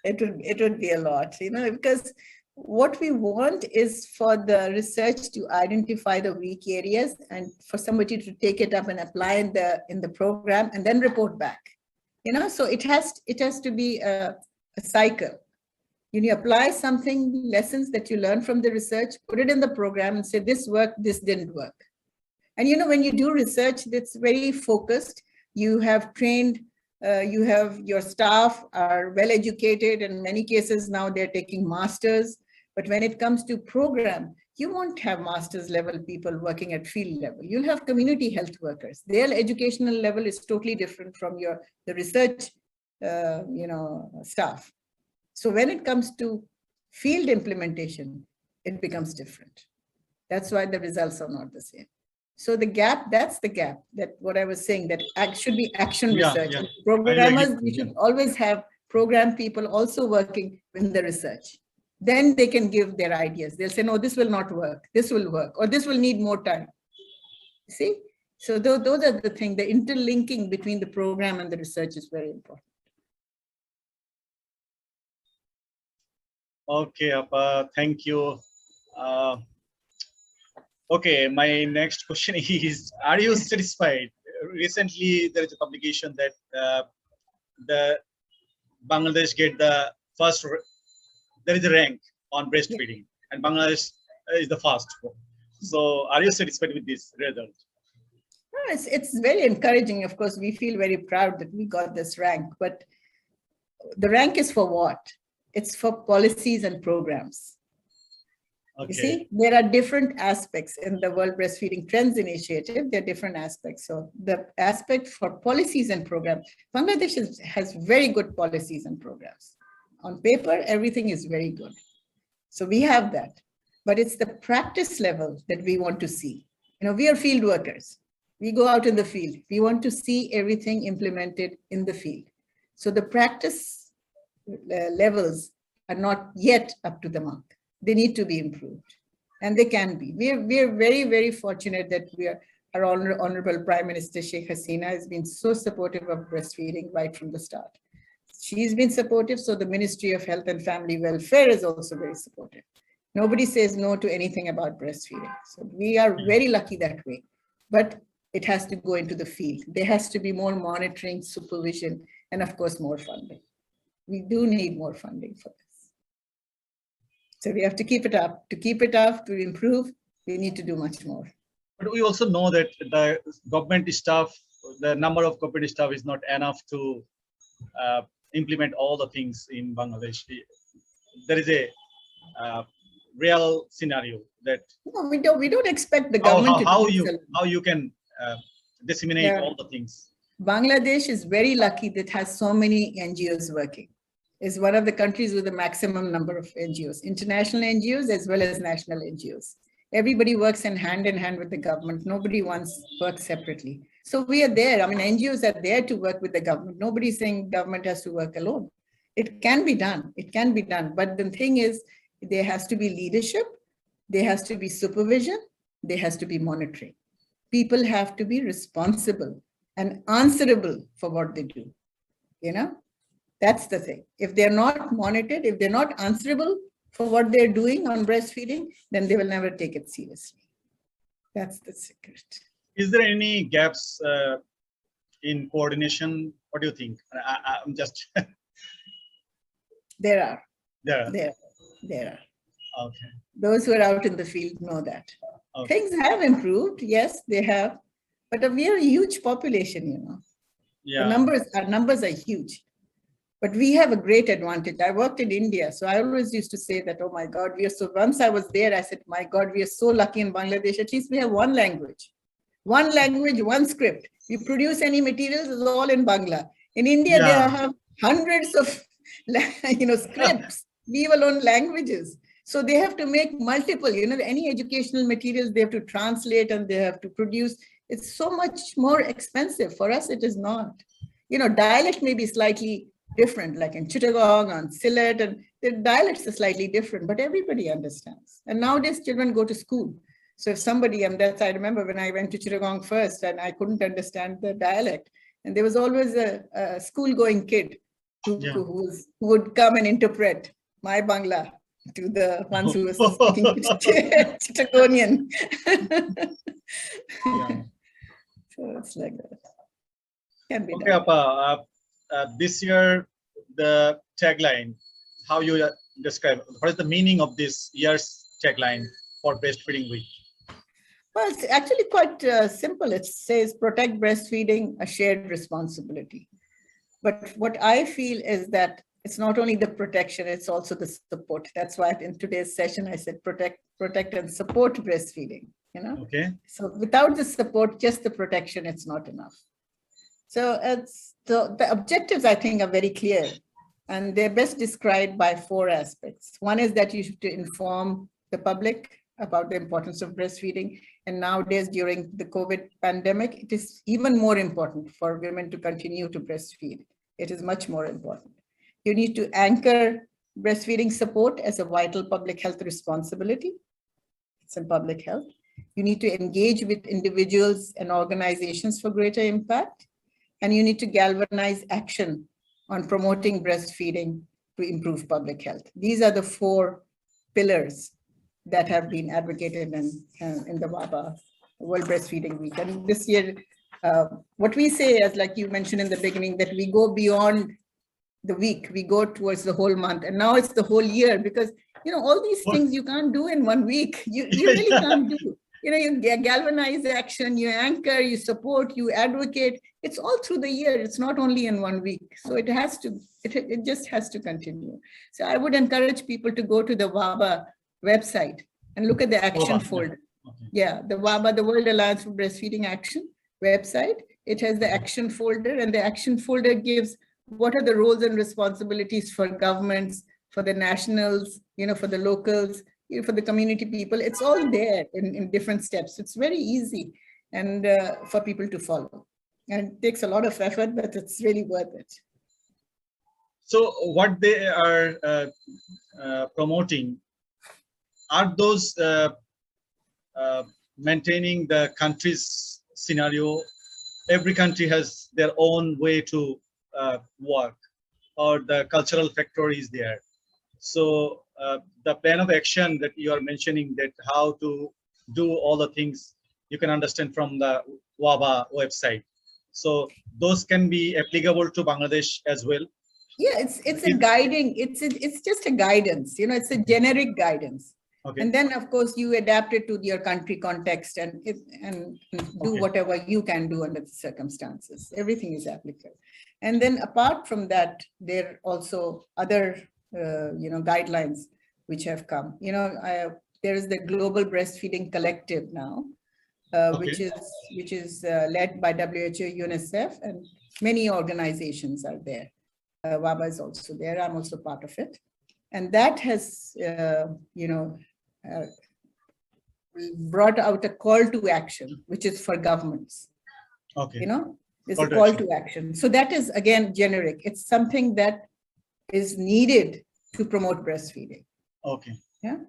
it would be a lot, you know, because what we want is for the research to identify the weak areas and for somebody to take it up and apply in the program and then report back, you know. So it has to be a cycle. You apply something, lessons that you learn from the research, put it in the program and say, this worked, this didn't work. And, you know, when you do research that's very focused, you have trained, you have your staff are well educated. In many cases now they're taking masters. But when it comes to program, you won't have master's level people working at field level. You'll have community health workers. Their educational level is totally different from the research, you know, staff. So when it comes to field implementation, it becomes different. That's why the results are not the same. So the gap, that's the gap, that what I was saying, that should be action research. Yeah. Programmers, we should always have program people also working in the research. Then they can give their ideas. They'll say, no, this will not work. This will work, or this will need more time. See? So those are the things, the interlinking between the program and the research is very important. Okay, Appa, thank you. Okay, my next question is, are you satisfied recently there is a publication that the Bangladesh get the first. There is a rank on breastfeeding, and Bangladesh is the first. So, are you satisfied with this result? It's very encouraging. Of course, we feel very proud that we got this rank, but the rank is for what? It's for policies and programs. Okay. You see, there are different aspects in the World Breastfeeding Trends Initiative. There are different aspects. So the aspect for policies and programs, Bangladesh has very good policies and programs. On paper, everything is very good. So we have that. But it's the practice level that we want to see. You know, we are field workers. We go out in the field. We want to see everything implemented in the field. So the practice levels are not yet up to the mark. They need to be improved, and they can be. We are very, very fortunate that our Honorable Prime Minister Sheikh Hasina has been so supportive of breastfeeding right from the start. She's been supportive, so the Ministry of Health and Family Welfare is also very supportive. Nobody says no to anything about breastfeeding. So we are very lucky that way, but it has to go into the field. There has to be more monitoring, supervision, and of course, more funding. We do need more funding for this. So we have to keep it up. To keep it up, to improve, we need to do much more. But we also know that the government staff, the number of government staff is not enough to implement all the things in Bangladesh. There is a real scenario that no, we don't expect the government how you can disseminate all the things. Bangladesh is very lucky that has so many NGOs working. Is one of the countries with the maximum number of NGOs, international NGOs as well as national NGOs. Everybody works in hand with the government. Nobody wants work separately. So we are there. I mean, NGOs are there to work with the government. Nobody's saying government has to work alone. It can be done. It can be done. But the thing is, there has to be leadership. There has to be supervision. There has to be monitoring. People have to be responsible and answerable for what they do. You know? That's the thing. If they're not monitored, if they're not answerable for what they're doing on breastfeeding, then they will never take it seriously. That's the secret. Is there any gaps in coordination? What do you think? I'm just. There are. There are. There are. Okay. Those who are out in the field know that. Okay. Things have improved. Yes, they have. But we are a huge population, you know. Yeah. Our numbers are huge. But we have a great advantage. I worked in India, so I always used to say that, oh my God, once I was there, I said, my God, we are so lucky in Bangladesh. At least we have one language, one script. We produce any materials, it's all in Bangla. In India, they have hundreds of scripts, leave alone languages. So they have to make multiple, any educational materials they have to translate and they have to produce. It's so much more expensive. For us, it is not. Dialect may be slightly different, like in Chittagong, on Sylhet, and the dialects are slightly different, but everybody understands. And nowadays, children go to school. So if somebody, I remember when I went to Chittagong first, and I couldn't understand the dialect, and there was always a school-going kid who would come and interpret my Bangla to the ones who were speaking Chittagonian. So it's like that. Can be done. Appa, this year, the tagline, how you describe, what is the meaning of this year's tagline for Breastfeeding Week? Well, it's actually quite simple. It says, protect breastfeeding, a shared responsibility. But what I feel is that it's not only the protection, it's also the support. That's why in today's session, I said, protect and support breastfeeding, Okay. So without the support, just the protection, it's not enough. So the objectives, I think, are very clear, and they're best described by 4 aspects. One is that you should inform the public about the importance of breastfeeding. And nowadays, during the COVID pandemic, it is even more important for women to continue to breastfeed. It is much more important. You need to anchor breastfeeding support as a vital public health responsibility. It's in public health. You need to engage with individuals and organizations for greater impact. And you need to galvanize action on promoting breastfeeding to improve public health. These are the 4 pillars that have been advocated in the WABA, World Breastfeeding Week. And this year, What we say, as like you mentioned in the beginning, that we go beyond the week, we go towards the whole month, and now it's the whole year, because all these things you can't do in 1 week. You really can't do. You galvanize action, you anchor, you support, you advocate. It's all through the year. It's not only in 1 week. So it has to, it just has to continue. So I would encourage people to go to the WABA website and look at the action folder. Yeah, the WABA, the World Alliance for Breastfeeding Action website. It has the action folder, and the action folder gives what are the roles and responsibilities for governments, for the nationals, for the locals, for the community people. It's all there in different steps. It's very easy and for people to follow. And it takes a lot of effort, but it's really worth it. So what they are promoting are those maintaining the country's scenario. Every country has their own way to work, or the cultural factor is there. So the plan of action that you are mentioning, that how to do all the things, you can understand from the WABA website. So those can be applicable to Bangladesh as well. Yeah, it's a guiding. It's just a guidance. It's a generic guidance. Okay. And then, of course, you adapt it to your country context and do whatever you can do under the circumstances. Everything is applicable. And then, apart from that, there are also other, guidelines which have come. There is the Global Breastfeeding Collective now, which is led by WHO, UNICEF, and many organizations are there. WABA is also there. I'm also part of it, and that has, brought out a call to action, which is for governments. Okay. There's a call to action. So that is, again, generic. It's something that is needed to promote breastfeeding. Okay. Yeah.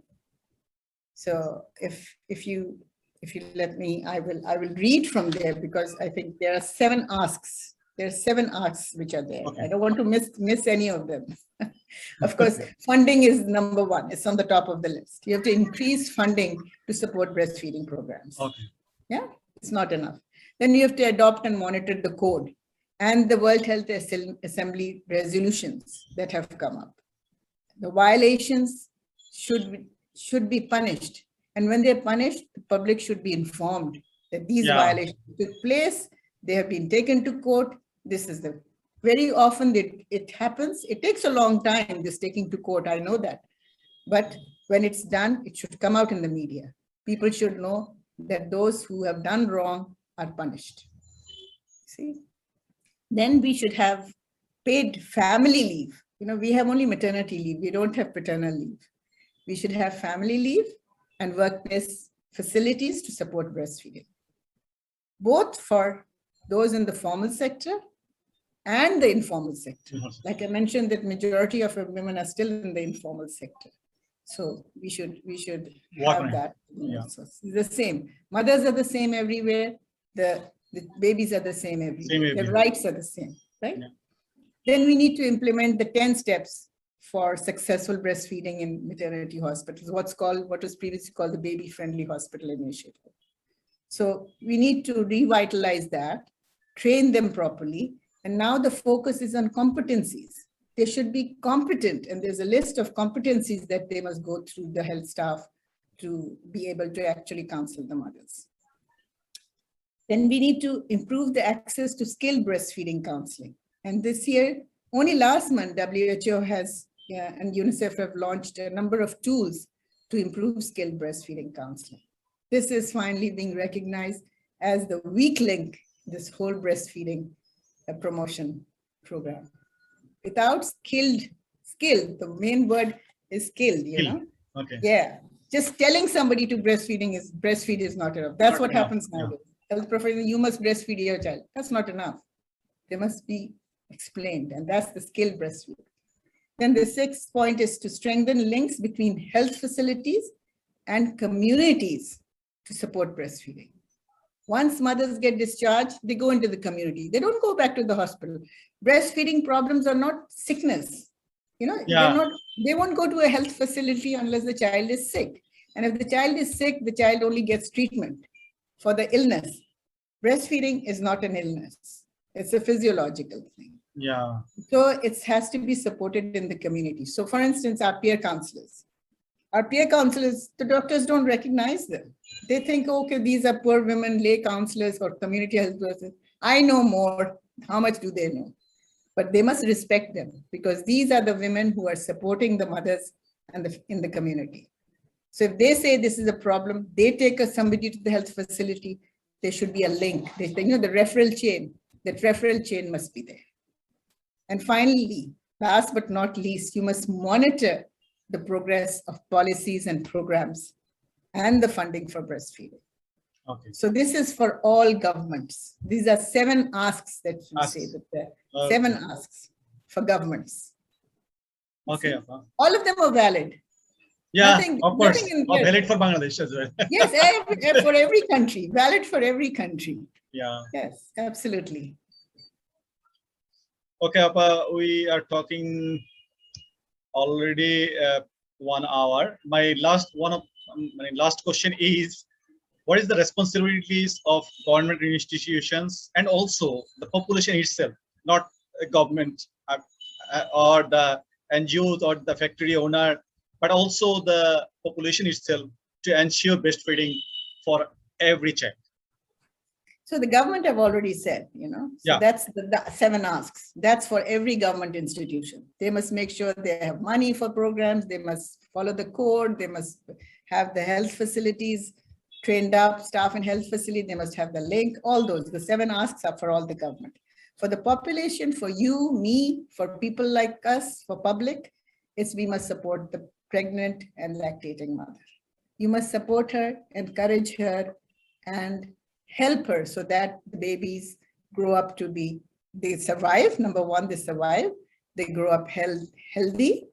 So if you let me, I will read from there, because I think there are 7 asks. There are 7 asks which are there. Okay. I don't want to miss any of them. Of course, funding is number 1. It's on the top of the list. You have to increase funding to support breastfeeding programs. Okay. Yeah, it's not enough. Then you have to adopt and monitor the code and the World Health Assembly resolutions that have come up. The violations should be punished. And when they're punished, the public should be informed that these violations took place. They have been taken to court. This is very often it happens. It takes a long time, this taking to court, I know that. But when it's done, it should come out in the media. People should know that those who have done wrong are punished. See? Then we should have paid family leave. We have only maternity leave. We don't have paternal leave. We should have family leave and workplace facilities to support breastfeeding, both for those in the formal sector and the informal sector. Like I mentioned, that majority of women are still in the informal sector. So we should have that. Yeah. So it's the same. Mothers are the same everywhere. The babies are the same everywhere. The rights are the same, right? Yeah. Then we need to implement the 10 steps for successful breastfeeding in maternity hospitals, what was previously called the baby-friendly hospital initiative. So we need to revitalize that, train them properly, and now the focus is on competencies. They should be competent, and there's a list of competencies that they must go through, the health staff, to be able to actually counsel the mothers. Then we need to improve the access to skilled breastfeeding counseling. And this year, only last month, WHO has and UNICEF have launched a number of tools to improve skilled breastfeeding counseling. This is finally being recognized as the weak link, this whole breastfeeding promotion program. Without skilled, the main word is skilled, Okay. Yeah. Just telling somebody to breastfeed is not enough. That's what happens nowadays. Health professional, you must breastfeed your child. That's not enough. They must be explained, and that's the skilled breastfeeding. Then the 6th point is to strengthen links between health facilities and communities to support breastfeeding. Once mothers get discharged, they go into the community. They don't go back to the hospital. Breastfeeding problems are not sickness. They won't go to a health facility unless the child is sick. And if the child is sick, the child only gets treatment for the illness. breastfeeding is not an illness. It's a physiological thing. Yeah. So it has to be supported in the community. So for instance, our peer counselors, the doctors don't recognize them. They think, okay, these are poor women, lay counselors or community health persons. I know more. How much do they know? But they must respect them because these are the women who are supporting the mothers and in the community. So if they say this is a problem, they take somebody to the health facility, there should be a link. The referral chain, that referral chain must be there. And finally, last but not least, you must monitor the progress of policies and programs and the funding for breastfeeding. Okay. So this is for all governments. These are 7 asks that you say that there. 7 asks for governments. Okay. All of them are valid. Yeah, nothing, of course. Nothing Valid for Bangladesh as well. Yes, for every country. Valid for every country. Yeah. Yes, absolutely. Okay, Appa, we are talking already 1 hour. My last question is, what is the responsibilities of government institutions and also the population itself, not a government or the NGOs or the factory owner, but also the population itself to ensure breastfeeding for every child? So the government have already said, so that's the 7 asks. That's for every government institution. They must make sure they have money for programs. They must follow the code. They must have the health facilities trained up, staff in health facility. They must have the link, all those. The 7 asks are for all the government. For the population, for you, me, for people like us, for public, we must support the pregnant and lactating mother. You must support her, encourage her, and help her so that the babies grow up to they survive. Number one, they survive. They grow up healthy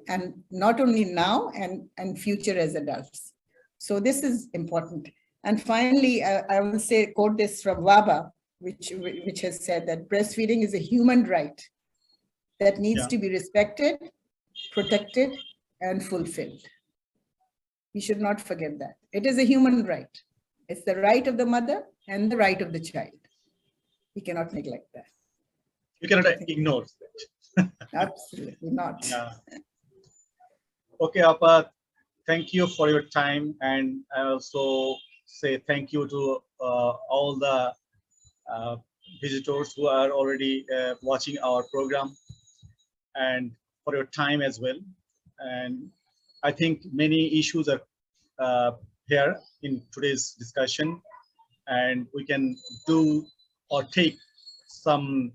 and not only now and future as adults. So this is important. And finally, I will quote this from WABA, which has said that breastfeeding is a human right that needs to be respected, protected, and fulfilled. We should not forget that. It is a human right. It's the right of the mother and the right of the child. We cannot neglect that. You cannot ignore that. Absolutely not. Yeah. Okay, Appa, thank you for your time. And I also say thank you to all the visitors who are already watching our program and for your time as well. And I think many issues are here in today's discussion, and we can do or take some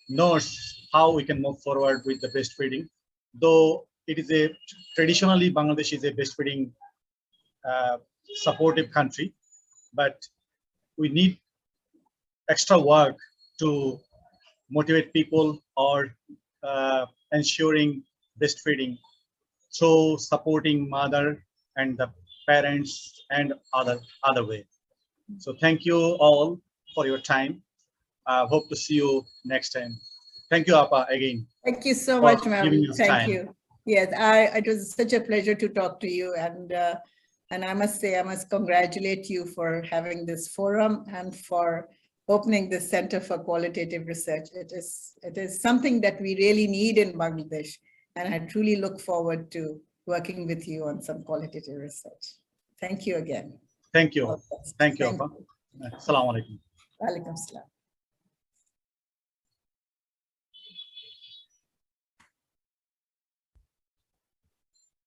notes how we can move forward with the breastfeeding. Though it is traditionally Bangladesh is a breastfeeding supportive country, but we need extra work to motivate people or ensuring breastfeeding through supporting mother and the parents and other way. So thank you all for your time. Hope to see you next time. Thank you, Appa, again. Thank you so much, ma'am. Thank you. Yes, it was such a pleasure to talk to you, and I must say I must congratulate you for having this forum and for opening the Center for Qualitative Research. It is something that we really need in Bangladesh, and I truly look forward to working with you on some qualitative research. Thank you again. Thank you. Thank you, Appa. Assalamu alaikum. Walaikum salam.